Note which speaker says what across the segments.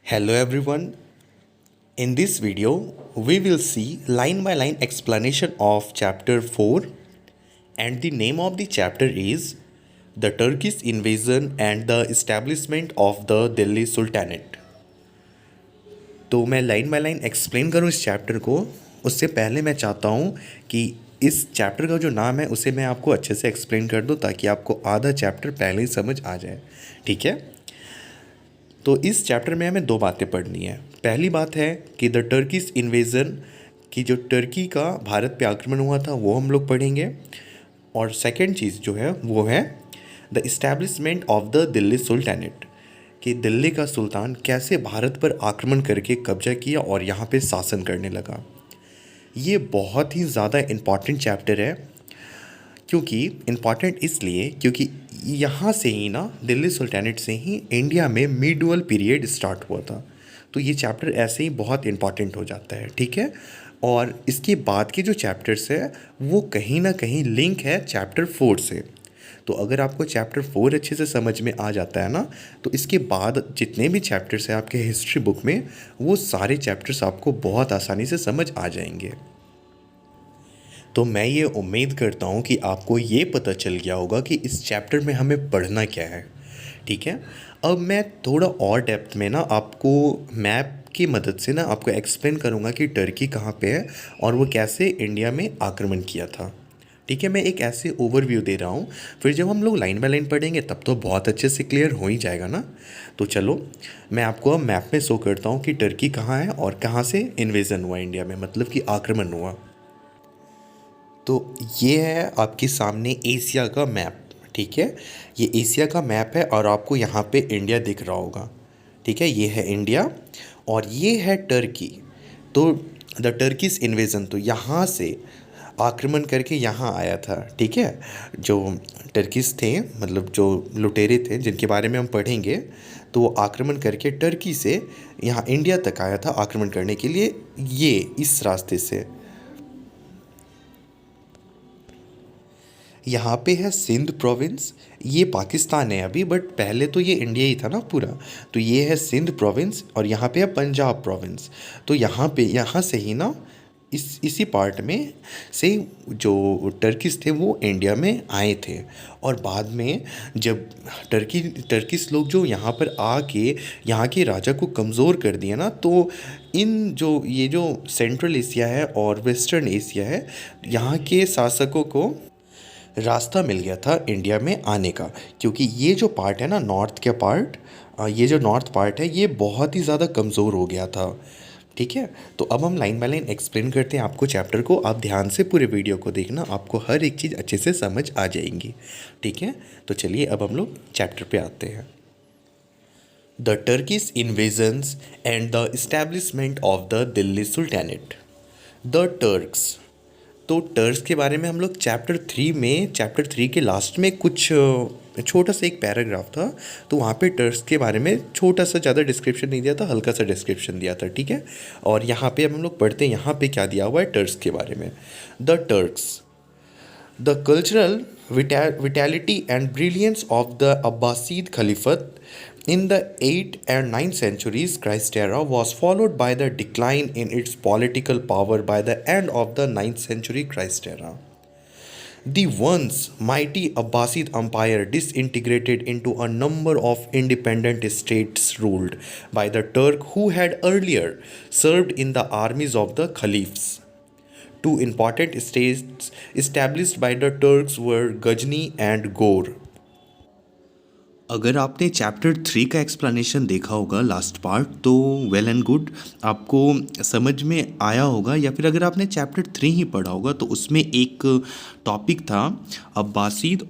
Speaker 1: Hello everyone. In this video, we will see line by line explanation of chapter 4 and the name of the chapter is The Turkish Invasion and the Establishment of the Delhi Sultanate. तो मैं line by line explain करूँ इस chapter को उससे पहले मैं चाहता हूँ कि इस चैप्टर का जो नाम है उसे मैं आपको अच्छे से एक्सप्लेन कर दूँ ताकि आपको आधा चैप्टर पहले ही समझ आ जाए। ठीक है, तो इस चैप्टर में हमें दो बातें पढ़नी है। पहली बात है कि द टर्किश इन्वेजन की जो टर्की का भारत पे आक्रमण हुआ था वो हम लोग पढ़ेंगे, और सेकंड चीज़ जो है वो है the establishment of the Delhi sultanate कि दिल्ली का सुल्तान कैसे भारत पर आक्रमण करके कब्जा किया और यहाँ पे शासन करने लगा। ये बहुत ही ज़्यादा इम्पॉर्टेंट चैप्टर है। क्योंकि इम्पॉर्टेंट इसलिए क्योंकि यहाँ से ही ना दिल्ली सुल्तानेट से ही इंडिया में मिडवल पीरियड स्टार्ट हुआ था। तो ये चैप्टर ऐसे ही बहुत इम्पॉर्टेंट हो जाता है। ठीक है, और इसके बाद के जो चैप्टर्स है वो कहीं ना कहीं लिंक है चैप्टर 4 से। तो अगर आपको चैप्टर 4 अच्छे से समझ में आ जाता है ना, तो इसके बाद जितने भी चैप्टर्स हैं आपके हिस्ट्री बुक में वो सारे चैप्टर्स आपको बहुत आसानी से समझ आ जाएंगे। तो मैं ये उम्मीद करता हूँ कि आपको ये पता चल गया होगा कि इस चैप्टर में हमें पढ़ना क्या है। ठीक है, अब मैं थोड़ा और डेप्थ में ना आपको मैप की मदद से ना आपको एक्सप्लेन करूँगा कि टर्की कहाँ पे है और वो कैसे इंडिया में आक्रमण किया था। ठीक है, मैं एक ऐसे ओवरव्यू दे रहा हूँ, फिर जब हम लोग लाइन बाय लाइन पढ़ेंगे तब तो बहुत अच्छे से क्लियर हो ही जाएगा ना। तो चलो मैं आपको अब मैप में शो करता हूँ कि टर्की कहाँ है और कहाँ से इन्वेजन हुआ इंडिया में, मतलब कि आक्रमण हुआ। तो ये है आपके सामने एशिया का मैप। ठीक है, ये एशिया का मैप है और आपको यहाँ पे इंडिया दिख रहा होगा। ठीक है, ये है इंडिया और ये है टर्की। तो द टर्किश इन्वेजन तो यहाँ से आक्रमण करके यहाँ आया था। ठीक है, जो टर्किश थे मतलब जो लुटेरे थे जिनके बारे में हम पढ़ेंगे, तो वो आक्रमण करके टर्की से यहाँ इंडिया तक आया था आक्रमण करने के लिए, ये इस रास्ते से। यहाँ पे है सिंध प्रोविंस, ये पाकिस्तान है अभी बट पहले तो ये इंडिया ही था ना पूरा। तो ये है सिंध प्रोविंस और यहाँ पे है पंजाब प्रोविंस। तो यहाँ पे यहाँ से ही ना इसी पार्ट में से जो टर्किस थे वो इंडिया में आए थे। और बाद में जब टर्किस लोग जो यहाँ पर आके यहाँ के राजा को कमज़ोर कर दिया ना, तो इन जो ये जो सेंट्रल एशिया है और वेस्टर्न एशिया है, यहाँ के शासकों को रास्ता मिल गया था इंडिया में आने का। क्योंकि ये जो पार्ट है ना नॉर्थ का पार्ट, ये जो नॉर्थ पार्ट है ये बहुत ही ज़्यादा कमज़ोर हो गया था। ठीक है, तो अब हम लाइन बाय लाइन एक्सप्लेन करते हैं आपको चैप्टर को। आप ध्यान से पूरे वीडियो को देखना, आपको हर एक चीज़ अच्छे से समझ आ जाएंगी। ठीक है, तो चलिए अब हम लोग चैप्टर पे आते हैं। The Turkish invasions and the establishment of the Delhi sultanate. The Turks, तो टर्क्स के बारे में हम लोग चैप्टर 3 के लास्ट में कुछ छोटा सा एक पैराग्राफ था, तो वहाँ पे टर्क्स के बारे में छोटा सा, ज़्यादा डिस्क्रिप्शन नहीं दिया था, हल्का सा डिस्क्रिप्शन दिया था। ठीक है, और यहाँ पे अब हम लोग पढ़ते हैं यहाँ पे क्या दिया हुआ है टर्क्स के बारे में। The Turks, the cultural vitality and brilliance of the Abbasid Caliphate in the 8th and 9th centuries Christ era was followed by the decline in its political power by the end of the 9th century Christ era. The once mighty Abbasid Empire disintegrated into a number of independent states ruled by the Turk who had earlier served in the armies of the Caliphs. Two important states established by the Turks were Ghazni and Gor. अगर आपने chapter 3 का explanation देखा होगा last part, तो well and good, आपको समझ में आया होगा। या फिर अगर आपने चैप्टर 3 ही पढ़ा होगा तो उसमें एक टॉपिक था अब्बासिद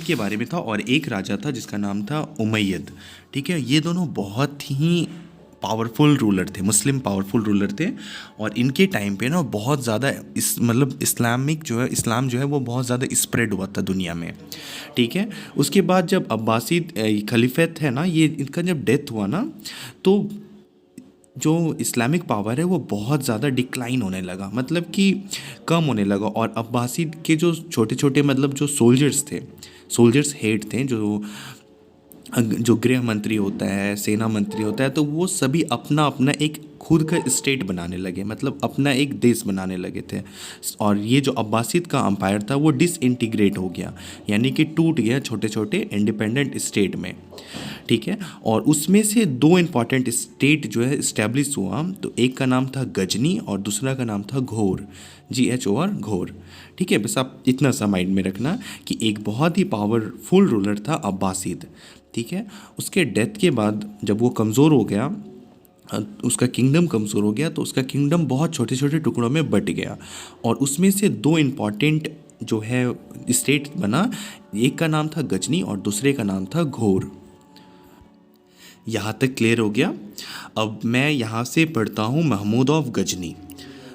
Speaker 1: के बारे में था, और एक राजा था जिसका नाम था उमैयद। ठीक है, ये दोनों बहुत ही पावरफुल रूलर थे, मुस्लिम पावरफुल रूलर थे, और इनके टाइम पे ना बहुत ज़्यादा मतलब इस्लाम जो है वो बहुत ज़्यादा स्प्रेड हुआ था दुनिया में। ठीक है, उसके बाद जब अब्बासिद खलीफत है ना, ये इनका जब डेथ हुआ ना, तो जो इस्लामिक पावर है वो बहुत ज़्यादा डिक्लाइन होने लगा, मतलब कि कम होने लगा। और अब्बासिद के जो छोटे छोटे मतलब जो सोल्जर्स हेड थे, जो जो गृह मंत्री होता है, सेना मंत्री होता है, तो वो सभी अपना अपना एक खुद का स्टेट बनाने लगे, मतलब अपना एक देश बनाने लगे थे। और ये जो अब्बासिद का अम्पायर था वो डिसइंटीग्रेट हो गया, यानी कि टूट गया छोटे छोटे इंडिपेंडेंट स्टेट में। ठीक है, और उसमें से दो इम्पॉर्टेंट स्टेट जो है इस्टेब्लिश हुआ। तो एक का नाम था गजनी और दूसरा का नाम था घोर, GHOR, घोर। ठीक है, बस आप इतना सा माइंड में रखना कि एक बहुत ही पावरफुल रूलर था अब्बासिद। ठीक है, उसके डेथ के बाद जब वो कमज़ोर हो गया, उसका किंगडम कमज़ोर हो गया, तो उसका किंगडम बहुत छोटे छोटे टुकड़ों में बट गया। और उसमें से दो इम्पॉर्टेंट जो है स्टेट बना, एक का नाम था गजनी और दूसरे का नाम था घोर। यहाँ तक क्लियर हो गया। अब मैं यहाँ से पढ़ता हूँ Mahmud of Ghazni.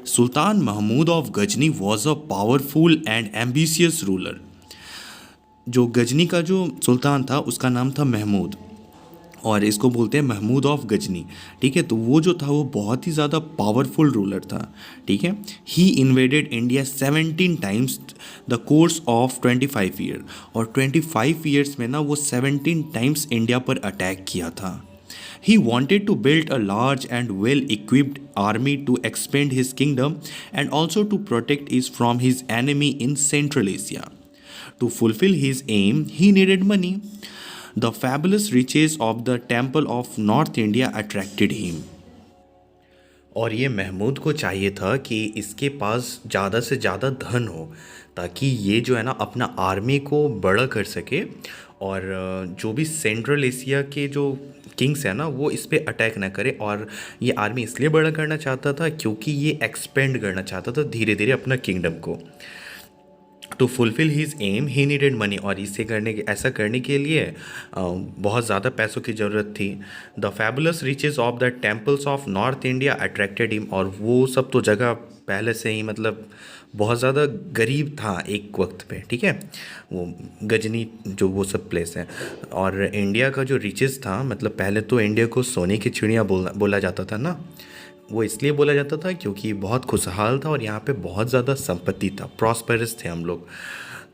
Speaker 1: Sultan Mahmud of Ghazni was a powerful and ambitious ruler. जो गजनी का जो सुल्तान था उसका नाम था महमूद, और इसको बोलते हैं महमूद ऑफ गजनी। ठीक है, तो वो जो था वो बहुत ही ज़्यादा पावरफुल रूलर था। ठीक है, he invaded India 17 times the course of 25 year, और 25 ईयर्स में ना वो 17 टाइम्स इंडिया पर अटैक किया था। He wanted to build a large and well-equipped army to expand his kingdom and also to protect it from his enemy in Central Asia. To fulfill his aim, he needed money. The fabulous riches of the Temple of North India attracted him. और ये महमूद को चाहिए था कि इसके पास ज़्यादा से ज़्यादा धन हो, ताकि ये जो है ना अपना आर्मी को बड़ा कर सके, और जो भी सेंट्रल एशिया के जो किंग्स हैं ना वो इस पे अटैक ना करे। और ये आर्मी इसलिए बड़ा करना चाहता था क्योंकि ये एक्सपेंड करना चाहता था धीरे धीरे अपना किंगडम को। To fulfil his aim he needed money, और इसे ऐसा करने के लिए बहुत ज़्यादा पैसों की ज़रूरत थी। The fabulous riches of the temples of north India attracted him, और वो सब तो जगह पहले से ही मतलब बहुत ज़्यादा गरीब था एक वक्त पे। ठीक है, वो गजनी जो वो सब प्लेस है। और इंडिया का जो रिचेस था, मतलब पहले तो इंडिया को सोने की चिड़िया बोला जाता था ना, वो इसलिए बोला जाता था क्योंकि बहुत खुशहाल था और यहाँ पे बहुत ज़्यादा संपत्ति था, प्रॉस्पेरस थे हम लोग।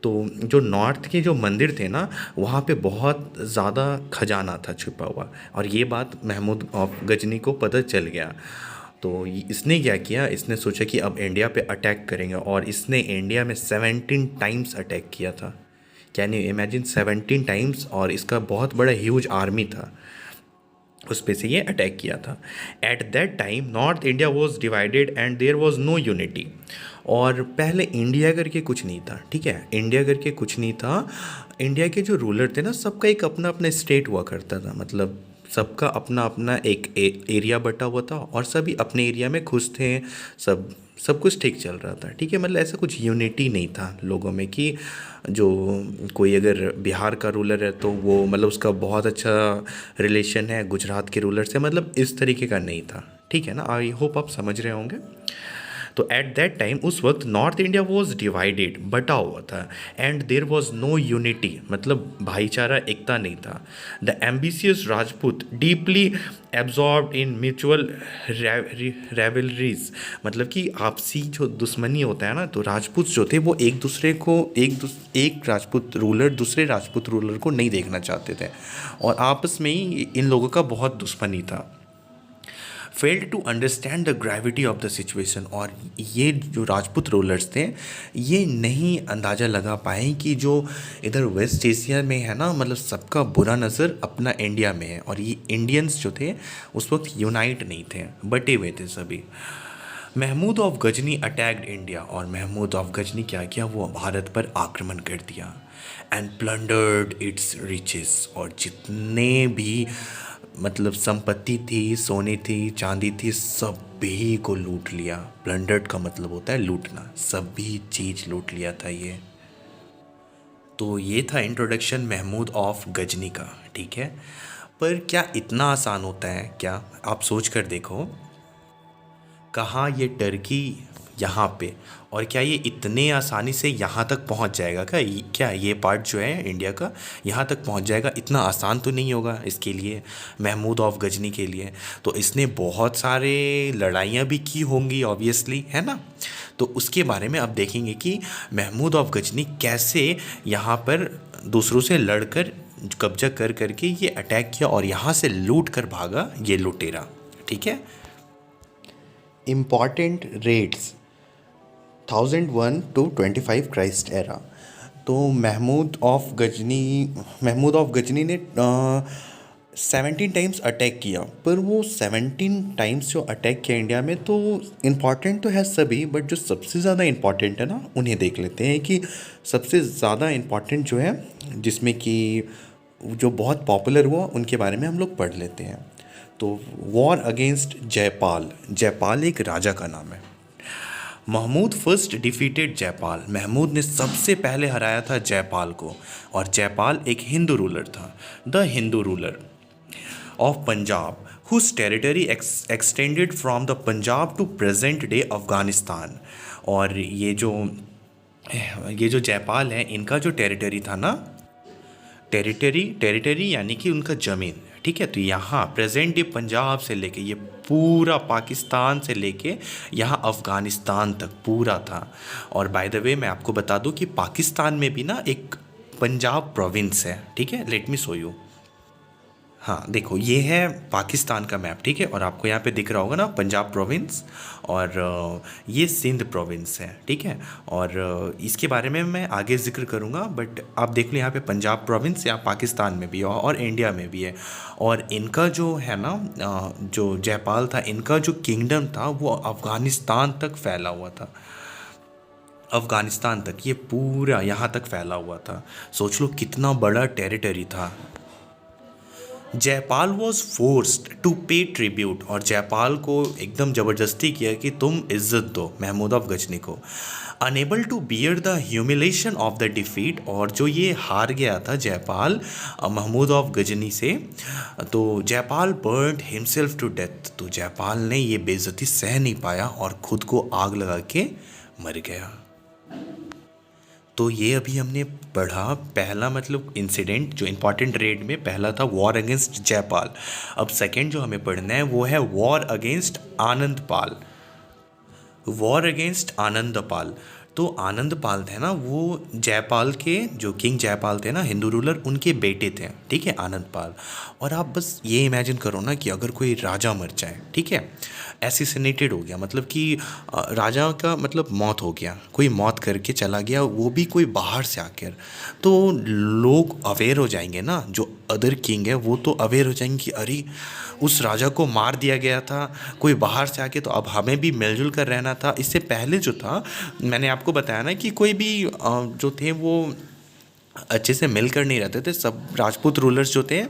Speaker 1: तो जो नॉर्थ के जो मंदिर थे ना वहाँ पे बहुत ज़्यादा खजाना था छुपा हुआ, और ये बात महमूद ऑफ गजनी को पता चल गया। तो इसने क्या किया, इसने सोचा कि अब इंडिया पे अटैक करेंगे, और इसने इंडिया में 17 टाइम्स अटैक किया था। कैन यू इमेजिन, 17 टाइम्स, और इसका बहुत बड़ा ह्यूज आर्मी था, उस पे से ये अटैक किया था। At that time north India was divided and there was no unity. और पहले इंडिया करके कुछ नहीं था। ठीक है, इंडिया करके कुछ नहीं था। इंडिया के जो रूलर थे ना सबका एक अपना अपना स्टेट हुआ करता था, मतलब सबका अपना अपना एक एरिया बटा हुआ था, और सभी अपने एरिया में खुश थे, सब कुछ ठीक चल रहा था। ठीक है, मतलब ऐसा कुछ यूनिटी नहीं था लोगों में कि जो कोई अगर बिहार का रूलर है तो वो मतलब उसका बहुत अच्छा रिलेशन है गुजरात के रूलर से, मतलब इस तरीके का नहीं था। ठीक है ना, आई होप आप समझ रहे होंगे। तो एट दैट टाइम उस वक्त नॉर्थ इंडिया वॉज डिवाइडेड, बटा हुआ था, and there was no unity, मतलब भाईचारा, एकता नहीं था। The ambitious Rajput deeply absorb in mutual rivalries, मतलब कि आपसी जो दुश्मनी होता है ना, तो राजपूत जो थे वो एक दूसरे को एक राजपूत रूलर दूसरे राजपूत रूलर को नहीं देखना चाहते थे, और आपस में ही इन लोगों का बहुत दुश्मनी था। Failed to understand the gravity of the situation, और ये जो राजपूत रूलर्स थे ये नहीं अंदाज़ा लगा पाए कि जो इधर वेस्ट एशिया में है ना, मतलब सबका बुरा नज़र अपना इंडिया में है, और ये इंडियंस जो थे उस वक्त यूनाइट नहीं थे, बटे हुए थे सभी। Mahmud of Ghazni attacked India, और महमूद ऑफ गजनी क्या किया, वो भारत पर आक्रमण कर दिया। एंड प्लंडर्ड इट्स रिचेस, और जितने भी मतलब संपत्ति थी, सोने थी, चांदी थी, सभी को लूट लिया। प्लंडर्ड का मतलब होता है लूटना, सभी चीज़ लूट लिया था ये। तो ये था इंट्रोडक्शन महमूद ऑफ गजनी का। ठीक है, पर क्या इतना आसान होता है क्या? आप सोच कर देखो, कहाँ ये टर्की यहाँ पे, और क्या ये इतने आसानी से यहाँ तक पहुँच जाएगा क्या ये पार्ट जो है इंडिया का यहाँ तक पहुँच जाएगा? इतना आसान तो नहीं होगा इसके लिए, महमूद ऑफ गजनी के लिए। तो इसने बहुत सारे लड़ाइयाँ भी की होंगी ऑब्वियसली, है ना। तो उसके बारे में अब देखेंगे कि महमूद ऑफ गजनी कैसे यहाँ पर दूसरों से लड़कर कब्जा कर करके ये अटैक किया और यहाँ से लूट कर भागा ये लुटेरा। ठीक है। Important rates 1001 to 25 Christ era. तो महमूद ऑफ गजनी ने 17 टाइम्स अटैक किया, पर वो 17 टाइम्स जो अटैक किया इंडिया में, तो इम्पॉर्टेंट तो है सभी, बट जो सबसे ज़्यादा इम्पॉर्टेंट है ना उन्हें देख लेते हैं कि सबसे ज़्यादा इम्पॉर्टेंट जो है, जिसमें कि जो बहुत पॉपुलर हुआ उनके बारे में हम लोग पढ़ लेते हैं। तो वॉर अगेंस्ट जयपाल। जयपाल एक राजा का नाम है। Mahmud first defeated Jaipal. महमूद ने सबसे पहले हराया था जयपाल को, और जयपाल एक हिंदू रूलर था, the Hindu ruler of Punjab whose territory extended from the Punjab to present day Afghanistan. और ये जो जयपाल है, इनका जो टेरिटरी था ना, टेरिटरी यानी कि उनका ज़मीन, ठीक है। तो यहाँ प्रेजेंट डे पंजाब से लेके ये पूरा पाकिस्तान से लेके यहाँ अफ़गानिस्तान तक पूरा था। और बाय द वे मैं आपको बता दूँ कि पाकिस्तान में भी ना एक पंजाब प्रोविंस है, ठीक है। Let me show you. हाँ देखो, ये है पाकिस्तान का मैप, ठीक है। और आपको यहाँ पे दिख रहा होगा ना पंजाब प्रोविंस, और ये सिंध प्रोविंस है, ठीक है। और इसके बारे में मैं आगे जिक्र करूँगा, बट आप देख लो यहाँ पे पंजाब प्रोविंस यहाँ पाकिस्तान में भी है और इंडिया में भी है। और इनका जो है ना, जो जयपाल था, इनका जो किंगडम था वो अफ़गानिस्तान तक फैला हुआ था। अफ़गानिस्तान तक, ये पूरा यहाँ तक फैला हुआ था। सोच लो कितना बड़ा टेरिटरी था। जयपाल वॉज फोर्स्ड टू पे ट्रिब्यूट। और जयपाल को एकदम ज़बरदस्ती किया कि तुम इज्जत दो महमूद ऑफ गजनी को। Unable to bear the humiliation of the defeat. और जो ये हार गया था जयपाल महमूद ऑफ गजनी से, तो Jaipal burned himself to death. तो जयपाल ने ये बेइज्जती सह नहीं पाया और ख़ुद को आग लगा के मर गया। तो ये अभी हमने पढ़ा पहला मतलब इंसिडेंट, जो इम्पॉर्टेंट रेड में पहला था वॉर अगेंस्ट जयपाल। अब सेकंड जो हमें पढ़ना है वो है war against Anandpal. War against Anandpal. तो आनंदपाल थे ना, वो जयपाल के, जो किंग जयपाल थे ना हिंदू रूलर, उनके बेटे थे, ठीक है, आनंदपाल। और आप बस ये इमेजिन करो ना कि अगर कोई राजा मर जाए, ठीक है, एसिसिनेटेड हो गया, मतलब कि राजा का मतलब मौत हो गया, कोई मौत करके चला गया, वो भी कोई बाहर से आकर, तो लोग अवेयर हो जाएंगे ना, जो अदर किंग है वो तो अवेयर हो जाएंगे कि अरे उस राजा को मार दिया गया था कोई बाहर से आके, तो अब हमें भी मिलजुल कर रहना था। इससे पहले जो था, मैंने आपको बताया ना कि कोई भी जो थे वो अच्छे से मिलकर नहीं रहते थे। सब राजपूत रूलर्स जो थे,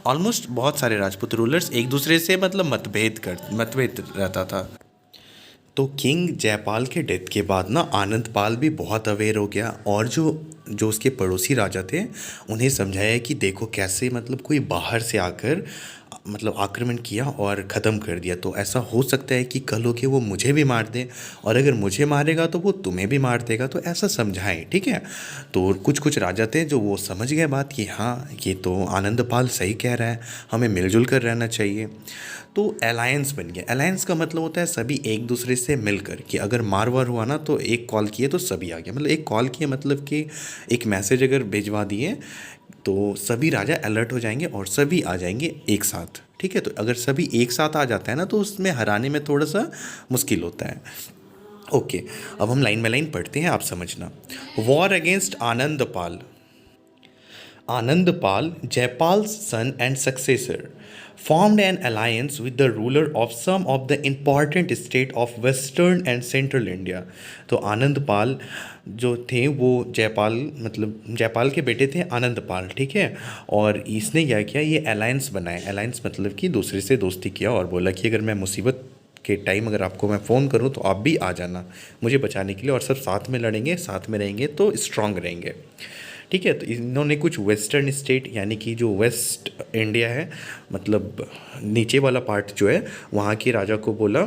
Speaker 1: ऑलमोस्ट बहुत सारे राजपूत रूलर्स एक दूसरे से मतलब मतभेद रहता था। तो किंग जयपाल के डेथ के बाद ना आनंदपाल भी बहुत अवेयर हो गया, और जो उसके पड़ोसी राजा थे उन्हें समझाया कि देखो कैसे मतलब कोई बाहर से आकर मतलब आक्रमण किया और ख़त्म कर दिया। तो ऐसा हो सकता है कि कल हो के वो मुझे भी मार दे, और अगर मुझे मारेगा तो वो तुम्हें भी मार देगा। तो ऐसा समझाएं, ठीक है। तो कुछ कुछ राजा थे जो वो समझ गए बात कि हाँ ये तो आनंदपाल सही कह रहा है, हमें मिलजुल कर रहना चाहिए। तो अलायंस बन गया। अलायंस का मतलब होता है सभी एक दूसरे से मिलकर, कि अगर मार वार हुआ ना तो एक कॉल किए तो सभी आ गए, मतलब एक कॉल किए मतलब कि एक मैसेज अगर भिजवा दिए तो सभी राजा अलर्ट हो जाएंगे और सभी आ जाएंगे एक साथ, ठीक है। तो अगर सभी एक साथ आ जाता है ना तो उसमें हराने में थोड़ा सा मुश्किल होता है। ओके, अब हम लाइन बाय लाइन पढ़ते हैं, आप समझना। War against Anandpal. Anandpal, Jaipal's son and successor, formed an alliance with the ruler of some of the important state of western and central India. तो आनंदपाल जो थे वो जयपाल मतलब जयपाल के बेटे थे आनंदपाल, ठीक है। और इसने क्या किया, ये अलायंस बनाए। अलायंस मतलब कि दूसरे से दोस्ती किया और बोला कि अगर मैं मुसीबत के टाइम अगर आपको मैं फ़ोन करूं तो आप भी आ जाना मुझे बचाने के लिए, और सब साथ में लड़ेंगे, साथ में रहेंगे तो स्ट्रांग रहेंगे, ठीक है। तो इन्होंने कुछ वेस्टर्न स्टेट यानी कि जो वेस्ट इंडिया है, मतलब नीचे वाला पार्ट जो है, वहाँ के राजा को बोला,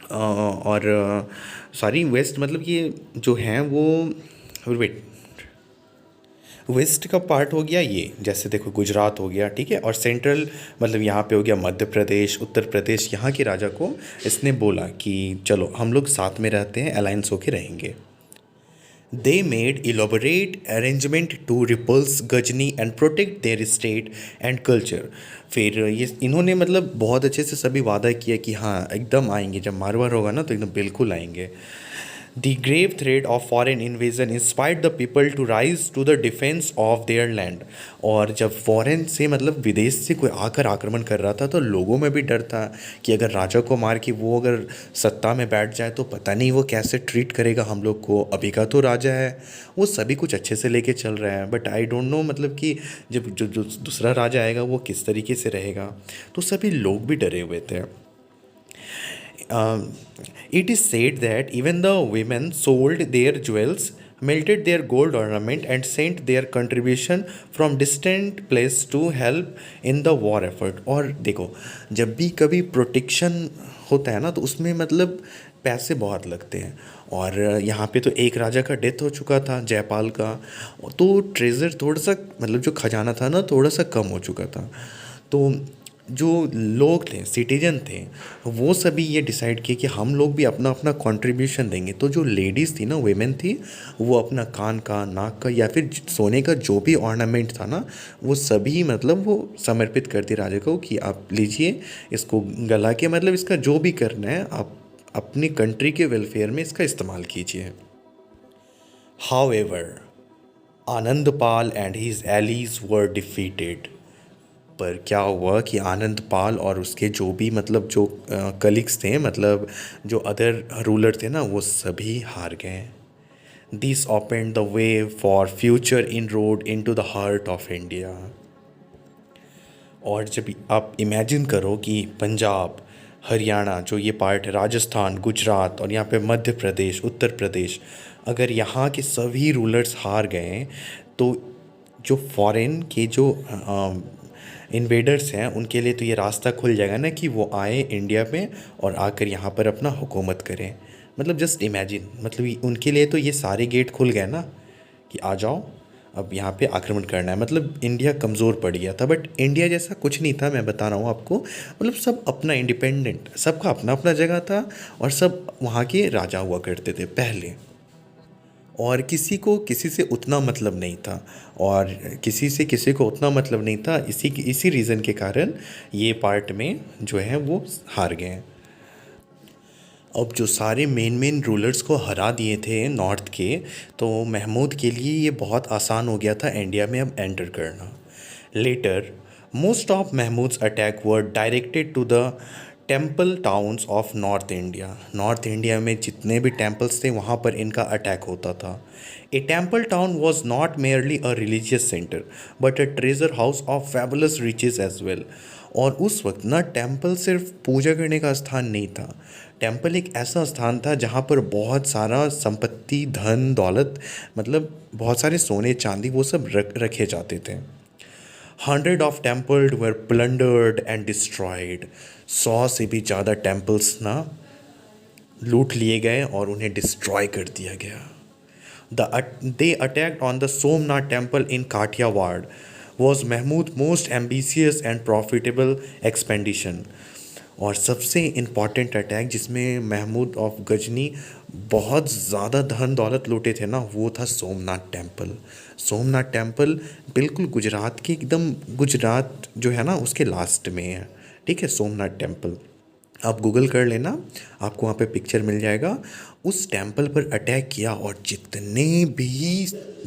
Speaker 1: और सॉरी वेस्ट मतलब ये जो हैं वो वेस्ट का पार्ट हो गया ये, जैसे देखो गुजरात हो गया, ठीक है। और सेंट्रल मतलब यहाँ पे हो गया मध्य प्रदेश, उत्तर प्रदेश। यहाँ के राजा को इसने बोला कि चलो हम लोग साथ में रहते हैं, अलायंस होके रहेंगे। They made elaborate arrangement to repulse Ghazni and protect their state and culture. फिर ये इन्होंने मतलब बहुत अच्छे से सभी वादा किया कि हाँ एकदम आएंगे, जब मारवाड़ होगा ना तो एकदम बिल्कुल आएंगे. The grave threat of foreign invasion inspired the people to rise to the defense of their land. और जब फॉरेन से मतलब विदेश से कोई आकर आक्रमण कर रहा था तो लोगों में भी डर था कि अगर राजा को मार के वो अगर सत्ता में बैठ जाए तो पता नहीं वो कैसे ट्रीट करेगा हम लोग को. अभी का तो राजा है, वो सभी कुछ अच्छे से लेके चल रहा है, बट आई डोंट नो मतलब कि जब जो दूसरा राजा आएगा वो किस तरीके से रहेगा. तो सभी लोग भी डरे हुए थे. It is said that even the women sold their jewels, melted their gold ornament, and sent their contribution from distant place to help in the war effort. और देखो, जब भी कभी प्रोटेक्शन होता है ना तो उसमें मतलब पैसे बहुत लगते हैं. और यहाँ पे तो एक राजा का डेथ हो चुका था, जयपाल का, तो ट्रेजर थोड़ा सा मतलब जो खजाना था ना थोड़ा सा कम हो चुका था. तो जो लोग थे, सिटीजन थे, वो सभी ये डिसाइड किए कि हम लोग भी अपना अपना कंट्रीब्यूशन देंगे. तो जो लेडीज़ थी ना, वेमेन थी, वो अपना कान का, नाक का या फिर सोने का जो भी ऑर्नामेंट था ना वो सभी मतलब वो समर्पित कर दी राजा को कि आप लीजिए इसको गला के, मतलब इसका जो भी करना है आप अपनी कंट्री के वेलफेयर में इसका इस्तेमाल कीजिए. However, Anandpal and his allies were defeated. पर क्या हुआ कि आनंद पाल और उसके जो भी मतलब जो कलीग्स थे, मतलब जो अदर रूलर थे ना, वो सभी हार गए. This open the way for future inroad into the heart of India. और जब आप इमेजिन करो कि पंजाब, हरियाणा जो ये पार्ट है, राजस्थान, गुजरात और यहाँ पे मध्य प्रदेश, उत्तर प्रदेश, अगर यहाँ के सभी रूलर्स हार गए तो जो फॉरेन के जो इन्वेडर्स हैं उनके लिए तो ये रास्ता खुल जाएगा ना कि वो आए इंडिया में और आकर यहाँ पर अपना हुकूमत करें. मतलब जस्ट इमेजिन, मतलब उनके लिए तो ये सारे गेट खुल गए ना कि आ जाओ अब यहाँ पे आक्रमण करना है. मतलब इंडिया कमज़ोर पड़ गया था, बट इंडिया जैसा कुछ नहीं था, मैं बता रहा हूँ आपको. मतलब सब अपना इंडिपेंडेंट, सबका अपना अपना जगह था और सब वहाँ के राजा हुआ करते थे पहले. और किसी को किसी से उतना मतलब नहीं था और किसी से किसी को उतना मतलब नहीं था. इसी रीज़न के कारण ये पार्ट में जो है वो हार गए. अब जो सारे मेन रूलर्स को हरा दिए थे नॉर्थ के, तो महमूद के लिए ये बहुत आसान हो गया था इंडिया में अब एंटर करना. Later most of Mahmud's attack were directed to the temple towns of north India. North India में जितने भी टेम्पल्स थे वहाँ पर इनका अटैक होता था. A temple town was not merely a religious centre but a treasure house of fabulous riches as well. और उस वक्त ना टेम्पल सिर्फ पूजा करने का स्थान नहीं था, टेम्पल एक ऐसा स्थान था जहाँ पर बहुत सारा संपत्ति, धन दौलत, मतलब बहुत सारे सोने चांदी वो सब रखे जाते थे. 100 of temples were plundered and destroyed. 100 से भी ज़्यादा टेम्पल्स ना लूट लिए गए और उन्हें डिस्ट्रॉय कर दिया गया. They attacked on the Somnath temple in Kathiawad was Mahmud's most ambitious and profitable expedition. और सबसे इम्पॉर्टेंट अटैक जिसमें महमूद ऑफ गजनी बहुत ज़्यादा धन दौलत लूटे थे ना, वो था सोमनाथ टेम्पल. सोमनाथ टेम्पल बिल्कुल गुजरात के एकदम, गुजरात जो है ना उसके लास्ट में है. ठीक है, सोमनाथ टेम्पल आप गूगल कर लेना, आपको वहाँ पे पिक्चर मिल जाएगा. उस टेम्पल पर अटैक किया और जितने भी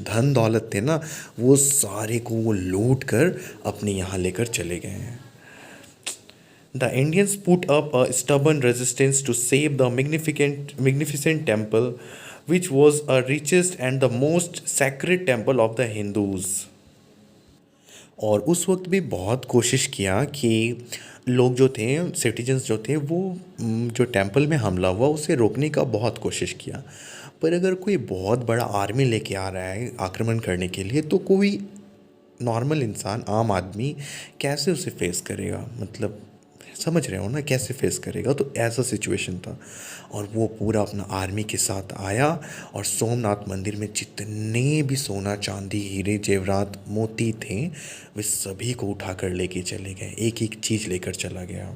Speaker 1: धन दौलत थे ना वो सारे को वो लूट कर अपने यहाँ लेकर चले गए हैं. The Indians put up a stubborn resistance to save the magnificent temple, which was a richest and the most sacred temple of the Hindus. और उस वक्त भी बहुत कोशिश किया कि लोग जो थे, सिटीजन्स जो थे, वो जो टेम्पल में हमला हुआ उसे रोकने का बहुत कोशिश किया. पर अगर कोई बहुत बड़ा आर्मी लेके आ रहा है आक्रमण करने के लिए तो कोई नॉर्मल इंसान, आम आदमी कैसे उसे फेस करेगा, मतलब समझ रहे हो ना कैसे फेस करेगा. तो ऐसा सिचुएशन था और वो पूरा अपना आर्मी के साथ आया और सोमनाथ मंदिर में जितने भी सोना चांदी हीरे जेवरात मोती थे वे सभी को उठा कर लेके चले गए, एक एक चीज़ लेकर चला गया.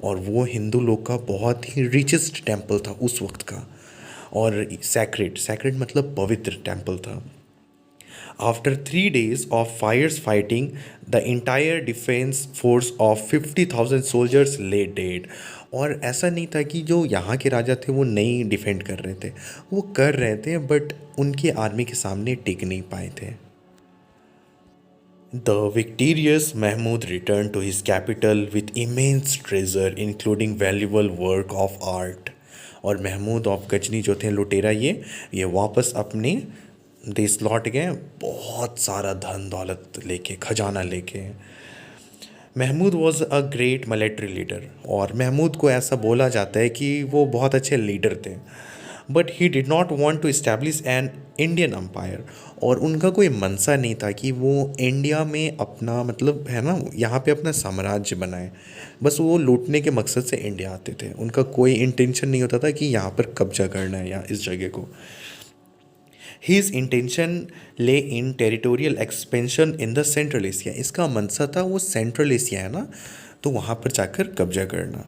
Speaker 1: और वो हिंदू लोग का बहुत ही रिचेस्ट टेम्पल था उस वक्त का. और सैक्रेड, सैक्रेड मतलब पवित्र टेम्पल था। After 3 days of fierce fighting, the entire defense force of 50,000 soldiers lay dead। और ऐसा नहीं था कि जो यहाँ के राजा थे वो नहीं डिफेंड कर रहे थे, वो कर रहे थे बट उनकी आर्मी के सामने टिक नहीं पाए थे। The victorious Mahmud returned to his capital with immense treasure including valuable work of art। और महमूद ऑफ गजनी जो थे लुटेरा, ये वापस अपने देश लौट गए बहुत सारा धन दौलत लेके, खजाना लेके। Mahmud was a great military leader, और महमूद को ऐसा बोला जाता है कि वो बहुत अच्छे लीडर थे। But he did not want to establish an Indian empire. और उनका कोई मनसा नहीं था कि वो इंडिया में अपना मतलब है ना, यहाँ पे अपना साम्राज्य बनाए। बस वो लूटने के मकसद से इंडिया आते थे, उनका कोई इंटेंशन नहीं होता था कि यहाँ पर कब्जा करना है या इस जगह को। His intention lay in territorial expansion in the Central Asia। इसका मनसा था वो सेंट्रल एशिया है ना, तो वहाँ पर जाकर कब्जा करना।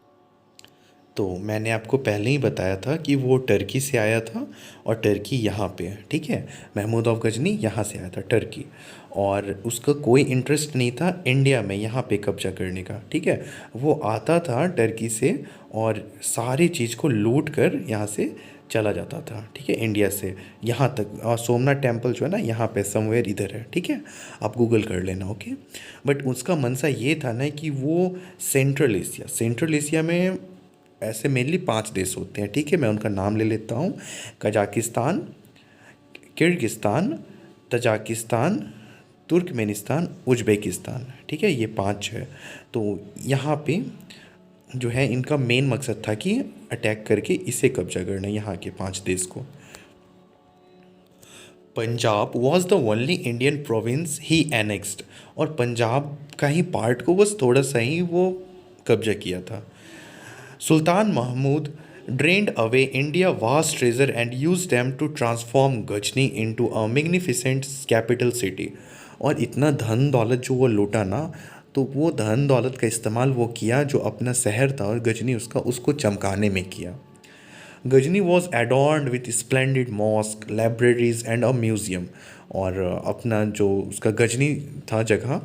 Speaker 1: तो मैंने आपको पहले ही बताया था कि वो टर्की से आया था, और टर्की यहाँ पे है, ठीक है। महमूद ऑफ गजनी यहाँ से आया था टर्की, और उसका कोई इंटरेस्ट नहीं था इंडिया में यहाँ पे कब्जा करने का, ठीक है। वो आता था टर्की से और सारी चीज़ को लूट कर यहाँ से चला जाता था, ठीक है, इंडिया से यहाँ तक। और सोमनाथ टेम्पल जो है ना यहाँ पे समवेयर इधर है, ठीक है, आप गूगल कर लेना, ओके। बट उसका मनसा ये था ना कि वो सेंट्रल एशिया में ऐसे मेनली 5 देश होते हैं, ठीक है, मैं उनका नाम ले लेता हूँ। Kazakhstan, Kyrgyzstan, Tajikistan, Turkmenistan, Uzbekistan, ठीक है, ये 5 है। तो यहाँ पे जो है इनका मेन मकसद था कि अटैक करके इसे कब्जा करना, यहाँ के 5 देश को। Punjab was the only Indian province he annexed. और पंजाब का ही पार्ट को बस थोड़ा सा ही वो कब्जा किया था। सुल्तान Mahmood drained away India vast treasure and used them to transform Ghazni into a magnificent capital city। और इतना धन दौलत जो वो लूटा ना, तो वो धन दौलत का इस्तेमाल वो किया जो अपना शहर था और गजनी उसको चमकाने में किया। Ghazni was adorned with splendid mosque, libraries and a museum. और अपना जो उसका गजनी था जगह,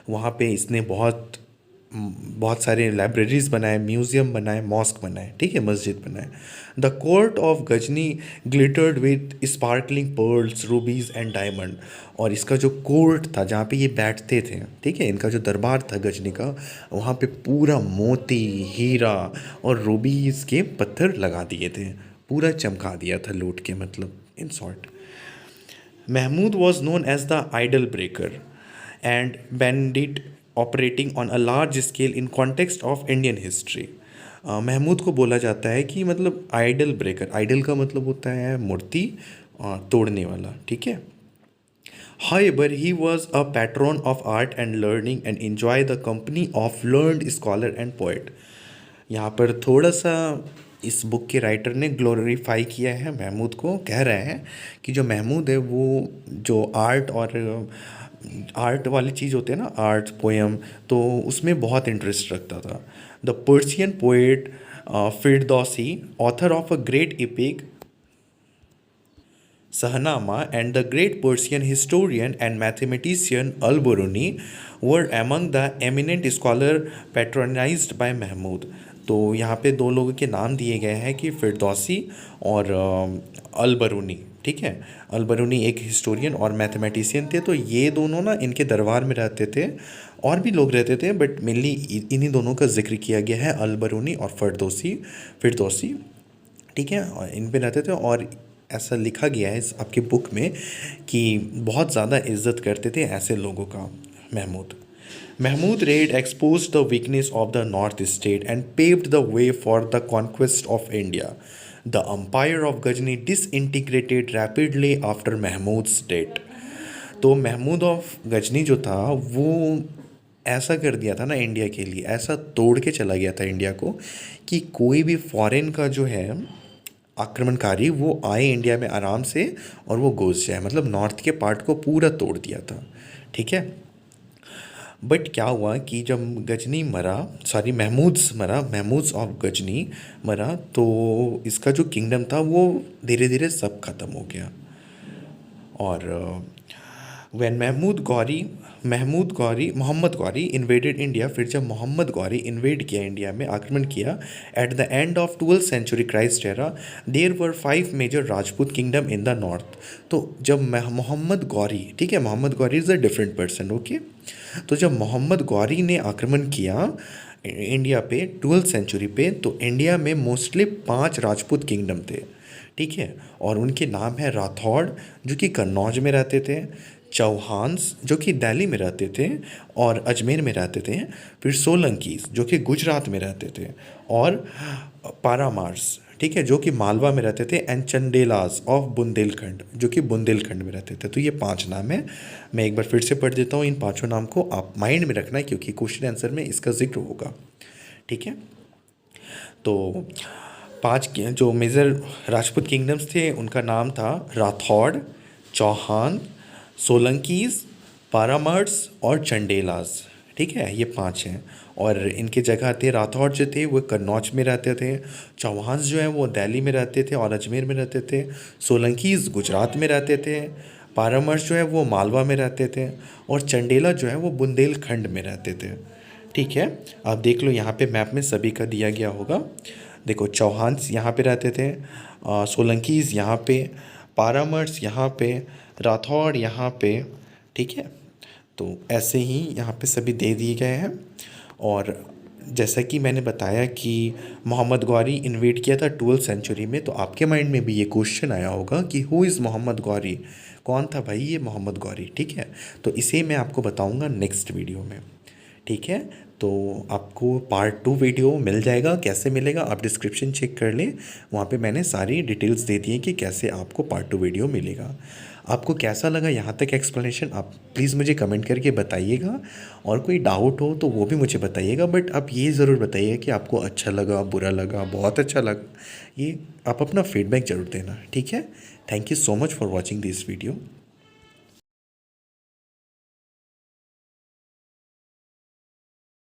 Speaker 1: वहाँ पे इसने बहुत सारे लाइब्रेरीज बनाए, म्यूज़ियम बनाए, मॉस्क बनाए, ठीक है, मस्जिद बनाए। The court of Ghazni glittered with sparkling pearls, rubies and diamond. और इसका जो कोर्ट था जहाँ पे ये बैठते थे, ठीक है, इनका जो दरबार था गजनी का, वहाँ पे पूरा मोती, हीरा और रूबीज के पत्थर लगा दिए थे, पूरा चमका दिया था लूट के, मतलब in short. Mahmud was known as the idol breaker and bandit operating on a large scale in context of Indian history. Mahmud को बोला जाता है कि मतलब आइडल ब्रेकर, आइडल का मतलब होता है मूर्ति तोड़ने वाला, ठीक है। However, he was a patron of art and learning and enjoyed the company of learned scholar and poet। यहाँ पर थोड़ा सा इस बुक के राइटर ने ग्लोरीफाई किया है महमूद को, कह रहे हैं कि जो महमूद है वो जो आर्ट वाली चीज़ होती है ना, आर्ट पोएम, तो उसमें बहुत इंटरेस्ट रखता था। The Persian poet Firdausi, author of a great epic Sahnama, and the great Persian historian and mathematician Al-Biruni were among the eminent scholar patronized by Mahmud। तो यहाँ पे 2 लोगों के नाम दिए गए हैं कि फिरदौसी और अल-बरूनी, ठीक है। अल-बरूनी एक हिस्टोरियन और मैथमेटिशियन थे, तो ये दोनों ना इनके दरबार में रहते थे, और भी लोग रहते थे बट मेनली इन्हीं दोनों का जिक्र किया गया है, अल-बरूनी और फिरदौसी, ठीक है, और इन पे रहते थे। और ऐसा लिखा गया है इस आपकी बुक में कि बहुत ज़्यादा इज्जत करते थे ऐसे लोगों का Mahmud raid exposed the weakness of the north state and paved the way for the conquest of India. The empire of Ghazni disintegrated rapidly after Mahmud's death. तो महमूद ऑफ गजनी जो था वो ऐसा कर दिया था ना इंडिया के लिए, ऐसा तोड़ के चला गया था इंडिया को कि कोई भी फॉरेन का जो है आक्रमणकारी वो आए इंडिया में आराम से और वो घुस जाए, मतलब नॉर्थ के पार्ट को पूरा तोड़ दिया था, ठीक है। बट क्या हुआ कि जब गजनी मरा, सॉरी महमूद ऑफ गजनी मरा, तो इसका जो किंगडम था वो धीरे धीरे सब खत्म हो गया। और when Mohammad Ghori invaded India, फिर जब मोहम्मद गौरी इन्वेड किया इंडिया में, आक्रमण किया, at the end of 12th century Christ era, there were 5 major Rajput kingdom in the north. तो जब मोहम्मद गौरी, ठीक है, Mohammad Ghori is a different person, okay. तो जब मोहम्मद गौरी ने आक्रमण किया इंडिया पे 12th सेंचुरी पे, तो इंडिया में मोस्टली 5 राजपूत किंगडम थे, ठीक है। और उनके नाम है राठौड़, जो कि कन्नौज में रहते थे, चौहान्स जो कि दिल्ली में रहते थे और अजमेर में रहते थे, फिर सोलंकीस जो कि गुजरात में रहते थे, और पारामार्स, ठीक है, जो कि मालवा में रहते थे, एंड चंडेलास ऑफ बुंदेलखंड जो कि बुंदेलखंड में रहते थे। तो ये 5 नाम है। मैं एक बार फिर से पढ़ देता हूँ, इन 5 नाम को आप माइंड में रखना है क्योंकि क्वेश्चन आंसर में इसका जिक्र होगा, ठीक है। तो 5 जो मेजर राजपूत किंगडम्स थे उनका नाम था राठौड़, चौहान, सोलंकीज, पारामर्स और चंडेलास, ठीक है, ये 5 हैं। और इनके जगह थे, राठौड़ जो थे वो कन्नौज में रहते थे, चौहान जो है वो दिल्ली में रहते थे और अजमेर में रहते थे, सोलंकीज गुजरात में रहते थे, पारामर्स जो है वो मालवा में रहते थे, और चंडेला जो है वो बुंदेलखंड में रहते थे, ठीक है। आप देख लो यहाँ पे मैप में सभी का दिया गया होगा। देखो चौहान्स यहाँ पे रहते थे, सोलंकीज यहाँ पे, पारामर्स यहाँ पे, राठौड़ यहाँ पे, ठीक है। तो ऐसे ही यहाँ पे सभी दे दिए गए हैं। और जैसा कि मैंने बताया कि मोहम्मद गौरी इन्वेड किया था 12th सेंचुरी में, तो आपके माइंड में भी ये क्वेश्चन आया होगा कि हु इज़ मोहम्मद गौरी, कौन था भाई ये मोहम्मद गौरी, ठीक है। तो इसे मैं आपको बताऊँगा नेक्स्ट वीडियो में, ठीक है। तो आपको पार्ट 2 वीडियो मिल जाएगा। कैसे मिलेगा आप डिस्क्रिप्शन चेक कर लें, वहाँ पे मैंने सारी डिटेल्स दे दी हैं कि कैसे आपको पार्ट 2 वीडियो मिलेगा। आपको कैसा लगा यहाँ तक एक्सप्लेनेशन, आप प्लीज़ मुझे कमेंट करके बताइएगा, और कोई डाउट हो तो वो भी मुझे बताइएगा। बट आप ये ज़रूर बताइए कि आपको अच्छा लगा, बुरा लगा, बहुत अच्छा लगा, ये आप अपना फीडबैक ज़रूर देना, ठीक है। Thank you so much for watching this video.